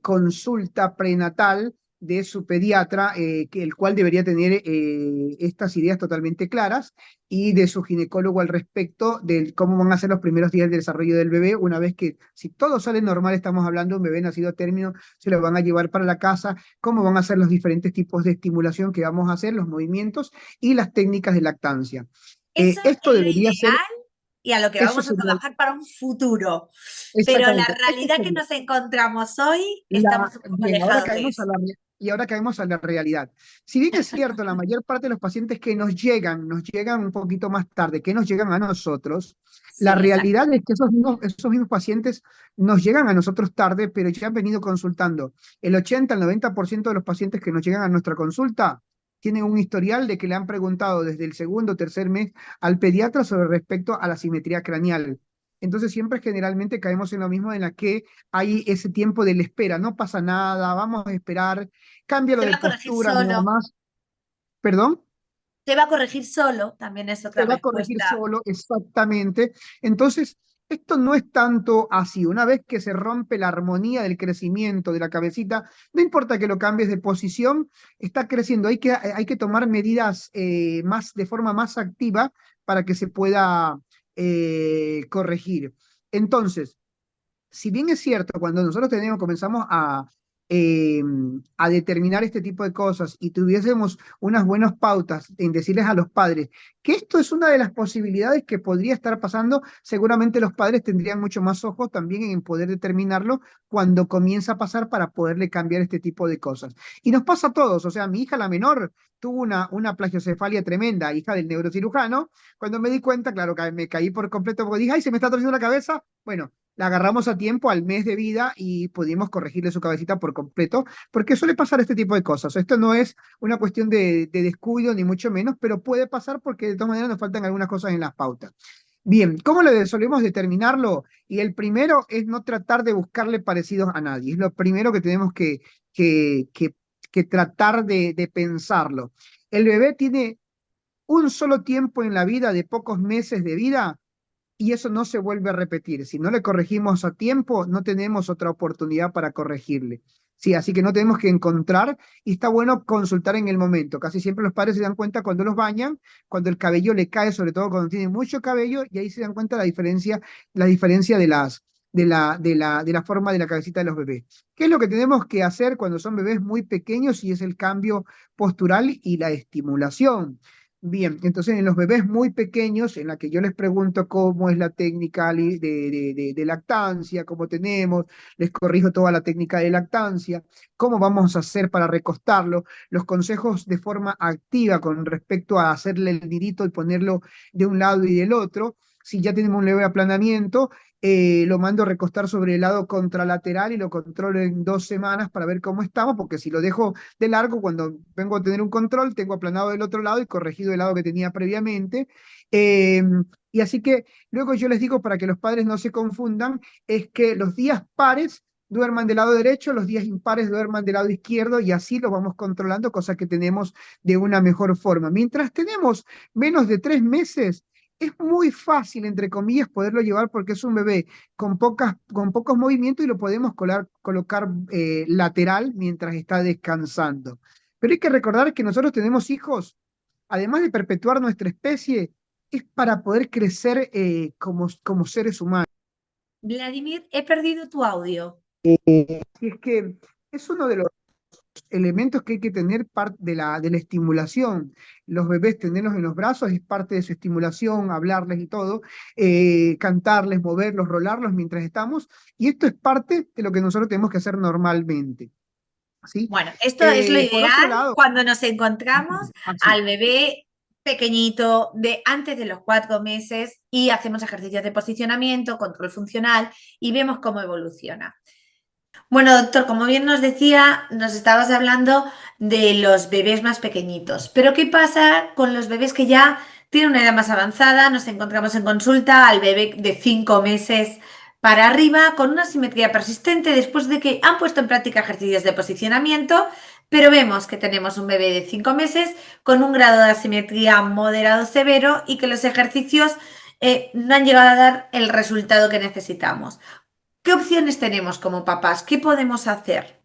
consulta prenatal de su pediatra, el cual debería tener estas ideas totalmente claras, y de su ginecólogo al respecto de cómo van a ser los primeros días de desarrollo del bebé, una vez que, si todo sale normal, estamos hablando de un bebé nacido a término, se lo van a llevar para la casa, cómo van a ser los diferentes tipos de estimulación que vamos a hacer, los movimientos y las técnicas de lactancia. Eso Esto es lo debería ser, ideal y a lo que eso vamos a sería, trabajar para un futuro. Pero la exactamente, esto realidad que sería. nos encontramos hoy, estamos un poco Bien, alejados de eso. y ahora caemos a la realidad. Si bien es cierto, la mayor parte de los pacientes que nos llegan un poquito más tarde, que nos llegan a nosotros, la Sí, exacto. realidad es que esos mismos pacientes nos llegan a nosotros tarde, pero ya han venido consultando. El 80 al 90% de los pacientes que nos llegan a nuestra consulta tienen un historial de que le han preguntado desde el segundo o tercer mes al pediatra sobre respecto a la simetría craneal. Entonces siempre generalmente caemos en lo mismo, en la que hay ese tiempo de la espera, no pasa nada, vamos a esperar, cámbialo Se de va a corregir postura nada solo. más, perdón, Se va a corregir solo, también es otra se va a corregir respuesta. solo, exactamente. Entonces, esto no es tanto así. Una vez que se rompe la armonía del crecimiento de la cabecita, no importa que lo cambies de posición, está creciendo. Hay que tomar medidas más, de forma más activa para que se pueda corregir. Entonces, si bien es cierto, cuando nosotros comenzamos eh, a determinar este tipo de cosas y tuviésemos unas buenas pautas en decirles a los padres que esto es una de las posibilidades que podría estar pasando, seguramente los padres tendrían mucho más ojos también en poder determinarlo cuando comienza a pasar, para poderle cambiar este tipo de cosas. Y nos pasa a todos, o sea, mi hija la menor tuvo una plagiocefalia tremenda, hija del neurocirujano. Cuando me di cuenta, claro, que me caí por completo porque dije, ay, se me está torciendo la cabeza. Bueno, la agarramos a tiempo, al mes de vida, y pudimos corregirle su cabecita por completo, porque suele pasar este tipo de cosas. Esto no es una cuestión de descuido, ni mucho menos, pero puede pasar porque de todas maneras nos faltan algunas cosas en las pautas. Bien, ¿cómo le solemos determinarlo? Y el primero es no tratar de buscarle parecidos a nadie. Es lo primero que tenemos que, que, que tratar de pensarlo. El bebé tiene un solo tiempo en la vida, de pocos meses de vida, y eso no se vuelve a repetir. Si no le corregimos a tiempo, no tenemos otra oportunidad para corregirle. Sí, así que no tenemos que encontrar, y está bueno consultar en el momento. Casi siempre los padres se dan cuenta cuando los bañan, cuando el cabello le cae, sobre todo cuando tienen mucho cabello, y ahí se dan cuenta la diferencia de la forma de la cabecita de los bebés. ¿Qué es lo que tenemos que hacer cuando son bebés muy pequeños? Y es el cambio postural y la estimulación. Bien, entonces en los bebés muy pequeños, en la que yo les pregunto cómo es la técnica de lactancia, cómo tenemos, les corrijo toda la técnica de lactancia, cómo vamos a hacer para recostarlo, los consejos de forma activa con respecto a hacerle el nidito y ponerlo de un lado y del otro. Si ya tenemos un leve aplanamiento, lo mando a recostar sobre el lado contralateral y lo controlo en 2 semanas para ver cómo estamos, porque si lo dejo de largo, cuando vengo a tener un control, tengo aplanado del otro lado y corregido el lado que tenía previamente. Eh, y así que luego yo les digo, para que los padres no se confundan, es que los días pares duerman del lado derecho, los días impares duerman del lado izquierdo y así lo vamos controlando, cosa que tenemos de una mejor forma. Mientras tenemos menos de 3 meses, es muy fácil, entre comillas, poderlo llevar porque es un bebé con pocos movimientos y lo podemos colocar lateral mientras está descansando. Pero hay que recordar que nosotros tenemos hijos, además de perpetuar nuestra especie, es para poder crecer como seres humanos. Vladimir, he perdido tu audio. Y es que es uno de los elementos que hay que tener parte de la estimulación. Los bebés tenerlos en los brazos es parte de su estimulación, hablarles y todo, cantarles, moverlos, rolarlos mientras estamos, y esto es parte de lo que nosotros tenemos que hacer normalmente. ¿Sí? Bueno, esto es lo Por otro ideal lado, cuando nos encontramos así. al bebé pequeñito de antes de los 4 meses y hacemos ejercicios de posicionamiento, control funcional y vemos cómo evoluciona. Bueno, doctor, como bien nos decía, nos estabas hablando de los bebés más pequeñitos, pero ¿qué pasa con los bebés que ya tienen una edad más avanzada? Nos encontramos en consulta al bebé de 5 meses para arriba con una asimetría persistente después de que han puesto en práctica ejercicios de posicionamiento, pero vemos que tenemos un bebé de 5 meses con un grado de asimetría moderado severo y que los ejercicios no han llegado a dar el resultado que necesitamos. ¿Qué opciones tenemos como papás? ¿Qué podemos hacer?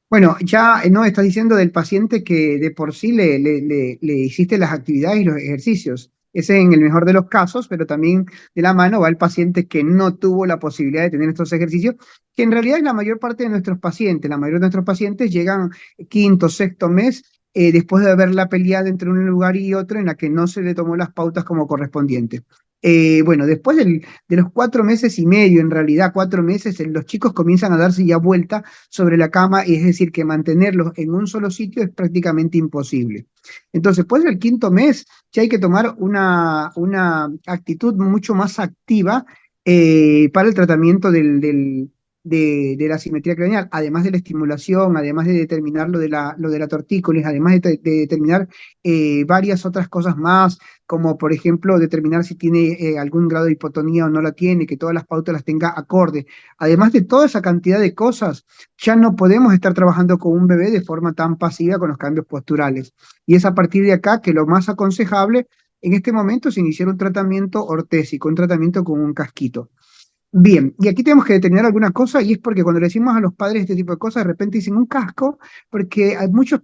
Bueno, ya no estás diciendo del paciente que de por sí le hiciste las actividades y los ejercicios. Ese en el mejor de los casos, pero también de la mano va el paciente que no tuvo la posibilidad de tener estos ejercicios, que en realidad es la mayor parte de nuestros pacientes. La mayoría de nuestros pacientes llegan quinto, sexto mes, después de haberla peleado entre un lugar y otro en la que no se le tomó las pautas como correspondiente. Bueno, después de los 4 meses y medio, en realidad 4 meses, los chicos comienzan a darse ya vuelta sobre la cama, y es decir, que mantenerlos en un solo sitio es prácticamente imposible. Entonces, después del quinto mes, ya hay que tomar una actitud mucho más activa para el tratamiento de la simetría craneal, además de la estimulación, además de determinar lo de la tortícolis, además de determinar varias otras cosas más, como por ejemplo determinar si tiene algún grado de hipotonía o no la tiene, que todas las pautas las tenga acorde. Además de toda esa cantidad de cosas, ya no podemos estar trabajando con un bebé de forma tan pasiva con los cambios posturales. Y es a partir de acá que lo más aconsejable en este momento es iniciar un tratamiento ortésico, un tratamiento con un casquito. Bien, y aquí tenemos que determinar alguna cosa, y es porque cuando le decimos a los padres este tipo de cosas, de repente dicen un casco, porque hay muchos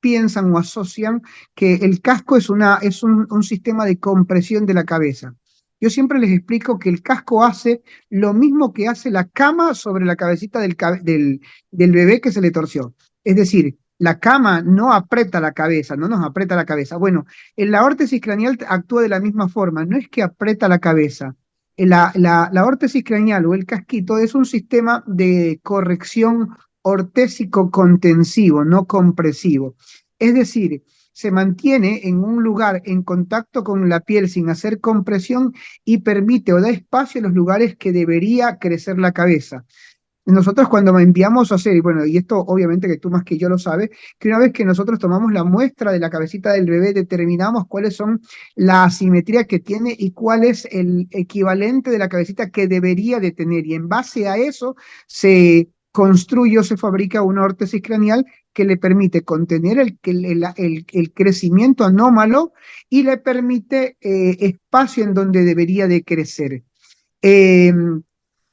piensan o asocian que el casco es un sistema de compresión de la cabeza. Yo siempre les explico que el casco hace lo mismo que hace la cama sobre la cabecita del bebé que se le torció. Es decir, la cama no aprieta la cabeza, no nos aprieta la cabeza. Bueno, en la órtesis craneal actúa de la misma forma, no es que aprieta la cabeza. La órtesis craneal o el casquito es un sistema de corrección ortésico contensivo, no compresivo. Es decir, se mantiene en un lugar en contacto con la piel sin hacer compresión y permite o da espacio a los lugares que debería crecer la cabeza. Nosotros cuando enviamos a hacer, y bueno, y esto obviamente que tú más que yo lo sabes, que una vez que nosotros tomamos la muestra de la cabecita del bebé, determinamos cuáles son la asimetría que tiene y cuál es el equivalente de la cabecita que debería de tener. Y en base a eso se construye o se fabrica una órtesis craneal que le permite contener el crecimiento anómalo y le permite espacio en donde debería de crecer. Eh,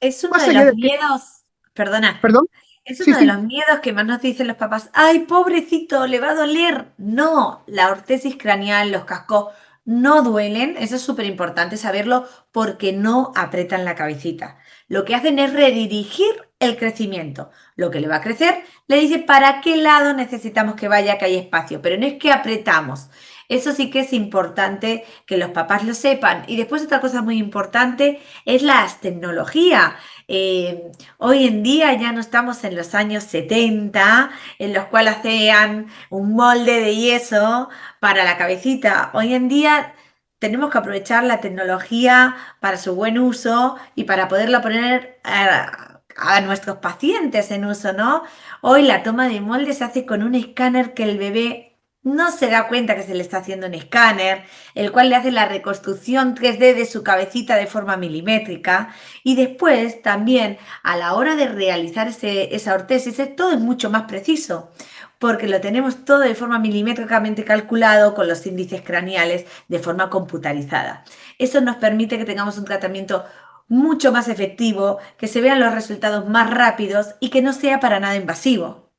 Es uno Más de allá los de... miedos, perdona, ¿Perdón? es Sí, uno de sí. los miedos que más nos dicen los papás. ¡Ay, pobrecito, le va a doler! No, la ortesis craneal, los cascos no duelen. Eso es súper importante saberlo porque no apretan la cabecita. Lo que hacen es redirigir el crecimiento. Lo que le va a crecer le dice para qué lado necesitamos que vaya, que hay espacio, pero no es que apretamos. Eso sí que es importante que los papás lo sepan. Y después otra cosa muy importante es las tecnologías. Hoy en día ya no estamos en los años 70, en los cuales hacían un molde de yeso para la cabecita. Hoy en día tenemos que aprovechar la tecnología para su buen uso y para poderla poner a nuestros pacientes en uso, ¿no? Hoy la toma de molde se hace con un escáner que el bebé no se da cuenta que se le está haciendo un escáner, el cual le hace la reconstrucción 3D de su cabecita de forma milimétrica. Y después también a la hora de realizar esa ortesis, todo es mucho más preciso, porque lo tenemos todo de forma milimétricamente calculado con los índices craneales de forma computarizada. Eso nos permite que tengamos un tratamiento mucho más efectivo, que se vean los resultados más rápidos y que no sea para nada invasivo.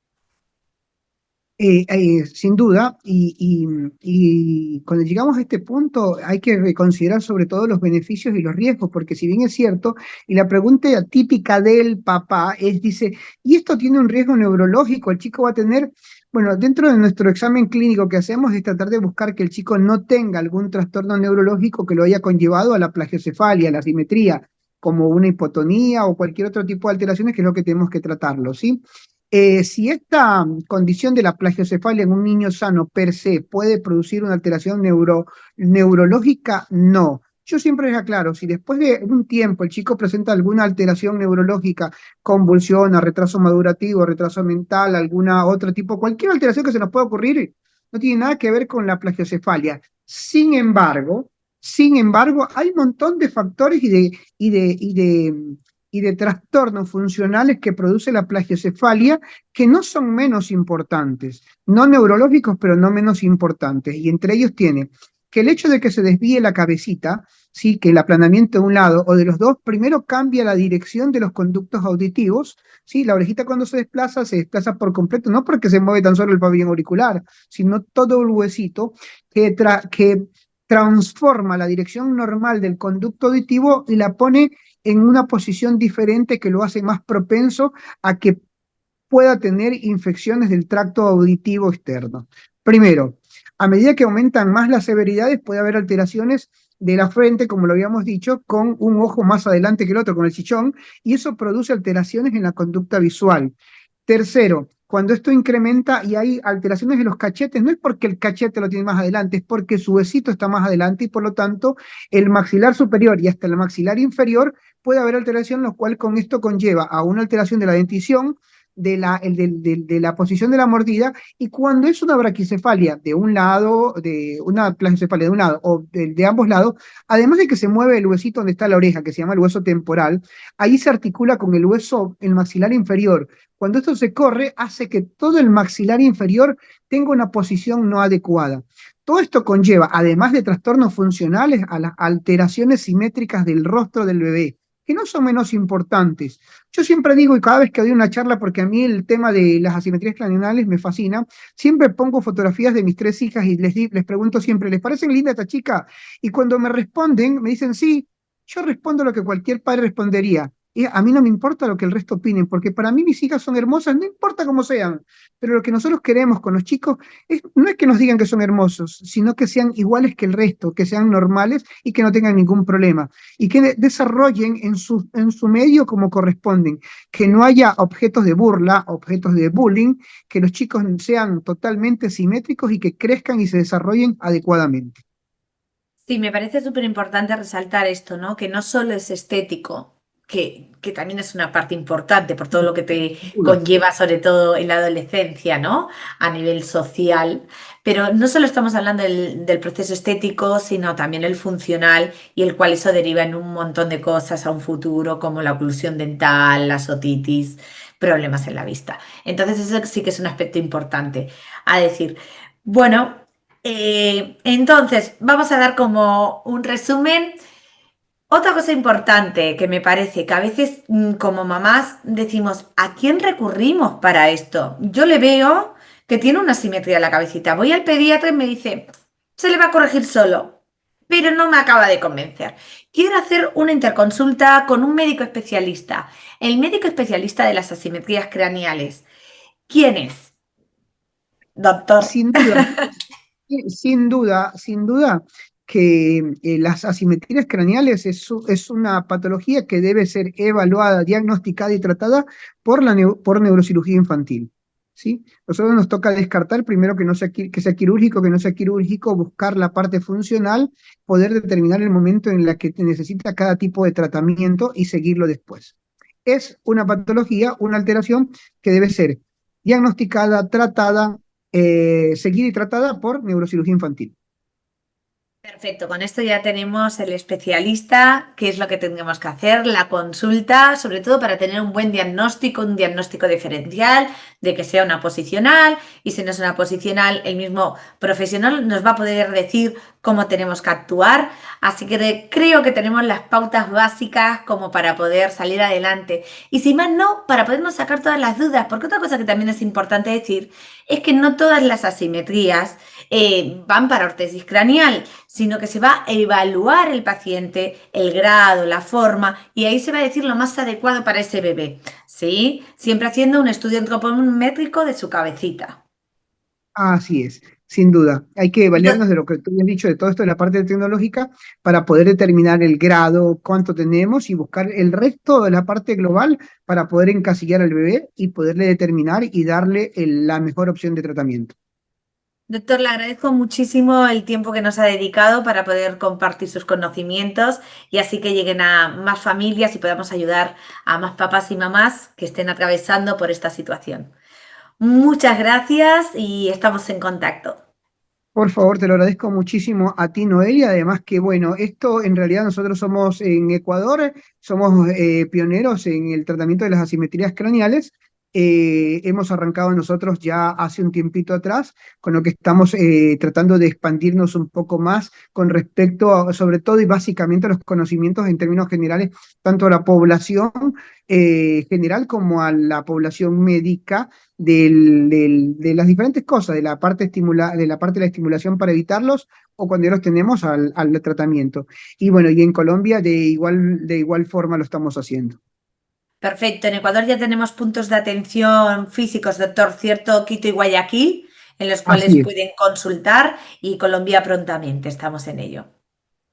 Sin duda, y cuando llegamos a este punto hay que reconsiderar sobre todo los beneficios y los riesgos, porque si bien es cierto, y la pregunta típica del papá es, dice, ¿y esto tiene un riesgo neurológico? ¿El chico va a tener? Bueno, dentro de nuestro examen clínico que hacemos es tratar de buscar que el chico no tenga algún trastorno neurológico que lo haya conllevado a la plagiocefalia, a la asimetría, como una hipotonía o cualquier otro tipo de alteraciones, que es lo que tenemos que tratarlo, ¿sí? Si esta condición de la plagiocefalia en un niño sano per se puede producir una alteración neurológica, no. Yo siempre les aclaro, si después de un tiempo el chico presenta alguna alteración neurológica, convulsión, retraso madurativo, retraso mental, alguna otro tipo, cualquier alteración que se nos pueda ocurrir, no tiene nada que ver con la plagiocefalia. Sin embargo, hay un montón de factores y de, y de, y de trastornos funcionales que produce la plagiocefalia que no son menos importantes, no neurológicos, pero no menos importantes. Y entre ellos tiene que el hecho de que se desvíe la cabecita, ¿sí? Que el aplanamiento de un lado o de los dos, primero cambia la dirección de los conductos auditivos, ¿sí? La orejita cuando se desplaza por completo, no porque se mueve tan solo el pabellón auricular, sino todo el huesito que transforma la dirección normal del conducto auditivo y la pone en una posición diferente que lo hace más propenso a que pueda tener infecciones del tracto auditivo externo. Primero, a medida que aumentan más las severidades, puede haber alteraciones de la frente, como lo habíamos dicho, con un ojo más adelante que el otro, con el chichón, y eso produce alteraciones en la conducta visual. Tercero, cuando esto incrementa y hay alteraciones de los cachetes, no es porque el cachete lo tiene más adelante, es porque su huesito está más adelante y por lo tanto el maxilar superior y hasta el maxilar inferior puede haber alteración, lo cual con esto conlleva a una alteración de la dentición, de la posición de la mordida, y cuando es una braquicefalia de un lado, de una plagicefalia de un lado o de ambos lados, además de que se mueve el huesito donde está la oreja, que se llama el hueso temporal, ahí se articula con el hueso, el maxilar inferior. Cuando esto se corre, hace que todo el maxilar inferior tenga una posición no adecuada. Todo esto conlleva, además de trastornos funcionales, a las alteraciones simétricas del rostro del bebé, que no son menos importantes. Yo siempre digo, y cada vez que doy una charla, porque a mí el tema de las asimetrías craneales me fascina, siempre pongo fotografías de mis tres hijas y les pregunto siempre, ¿les parece linda esta chica? Y cuando me responden, me dicen sí, yo respondo lo que cualquier padre respondería. Y a mí no me importa lo que el resto opinen, porque para mí mis hijas son hermosas, no importa cómo sean, pero lo que nosotros queremos con los chicos no es que nos digan que son hermosos, sino que sean iguales que el resto, que sean normales y que no tengan ningún problema, y que desarrollen en su medio como corresponden, que no haya objetos de burla, objetos de bullying, que los chicos sean totalmente simétricos y que crezcan y se desarrollen adecuadamente. Sí, me parece súper importante resaltar esto, ¿no? Que no solo es estético, que también es una parte importante por todo lo que te Sin duda. conlleva, sobre todo en la adolescencia, ¿no? A nivel social. Pero no solo estamos hablando del proceso estético, sino también el funcional y el cual eso deriva en un montón de cosas a un futuro, como la oclusión dental, la otitis, problemas en la vista. Entonces, eso sí que es un aspecto importante a decir. Bueno. Entonces, vamos a dar como un resumen. Otra cosa importante que me parece que a veces como mamás decimos, ¿a quién recurrimos para esto? Yo le veo que tiene una simetría en la cabecita. Voy al pediatra y me dice, se le va a corregir solo, pero no me acaba de convencer. Quiero hacer una interconsulta con un médico especialista. El médico especialista de las asimetrías craneales. ¿Quién es? Doctor. Sin duda. sin duda que las asimetrías craneales es una patología que debe ser evaluada, diagnosticada y tratada por neurocirugía infantil. ¿Sí? Nosotros nos toca descartar primero que no sea, que sea quirúrgico, que no sea quirúrgico, buscar la parte funcional, poder determinar el momento en el que necesita cada tipo de tratamiento y seguirlo después. Es una patología, una alteración que debe ser diagnosticada, tratada, seguida y tratada por neurocirugía infantil. Perfecto, con esto ya tenemos el especialista, qué es lo que tendremos que hacer, la consulta, sobre todo para tener un buen diagnóstico, un diagnóstico diferencial, de que sea una posicional, y si no es una posicional, el mismo profesional nos va a poder decir cómo tenemos que actuar. Así que creo que tenemos las pautas básicas como para poder salir adelante. Y si más no, para podernos sacar todas las dudas, porque otra cosa que también es importante decir es que no todas las asimetrías van para ortesis craneal, sino que se va a evaluar el paciente, el grado, la forma, y ahí se va a decir lo más adecuado para ese bebé, ¿sí? Siempre haciendo un estudio antropométrico de su cabecita. Así es, sin duda. Hay que Do- valernos de lo que tú has dicho, de todo esto de la parte tecnológica, para poder determinar el grado, cuánto tenemos y buscar el resto de la parte global para poder encasillar al bebé y poderle determinar y darle la mejor opción de tratamiento. Doctor, le agradezco muchísimo el tiempo que nos ha dedicado para poder compartir sus conocimientos y así que lleguen a más familias y podamos ayudar a más papás y mamás que estén atravesando por esta situación. Muchas gracias y estamos en contacto. Por favor, te lo agradezco muchísimo a ti, Noel, y además que, bueno, esto en realidad nosotros somos en Ecuador, somos pioneros en el tratamiento de las asimetrías craneales. Hemos arrancado nosotros ya hace un tiempito atrás, con lo que estamos tratando de expandirnos un poco más con respecto sobre todo y básicamente a los conocimientos en términos generales, tanto a la población general como a la población médica de las diferentes cosas, de la parte de la estimulación para evitarlos o cuando ya los tenemos al tratamiento. Y bueno, y en Colombia de igual forma lo estamos haciendo. Perfecto. En Ecuador ya tenemos puntos de atención físicos, doctor, cierto, Quito y Guayaquil, en los cuales Así es, pueden consultar y Colombia prontamente. Estamos en ello.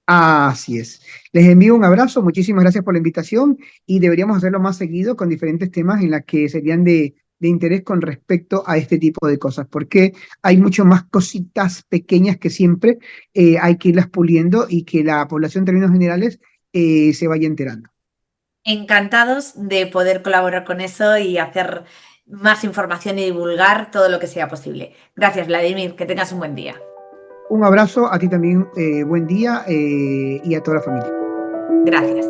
así es. Les envío un abrazo, muchísimas gracias por la invitación y deberíamos hacerlo más seguido con diferentes temas en las que serían de interés con respecto a este tipo de cosas, porque hay mucho más cositas pequeñas que siempre hay que irlas puliendo y que la población en términos generales se vaya enterando. Encantados de poder colaborar con eso y hacer más información y divulgar todo lo que sea posible. Gracias, Vladimir. Que tengas un buen día. Un abrazo a ti también, buen día y a toda la familia. Gracias.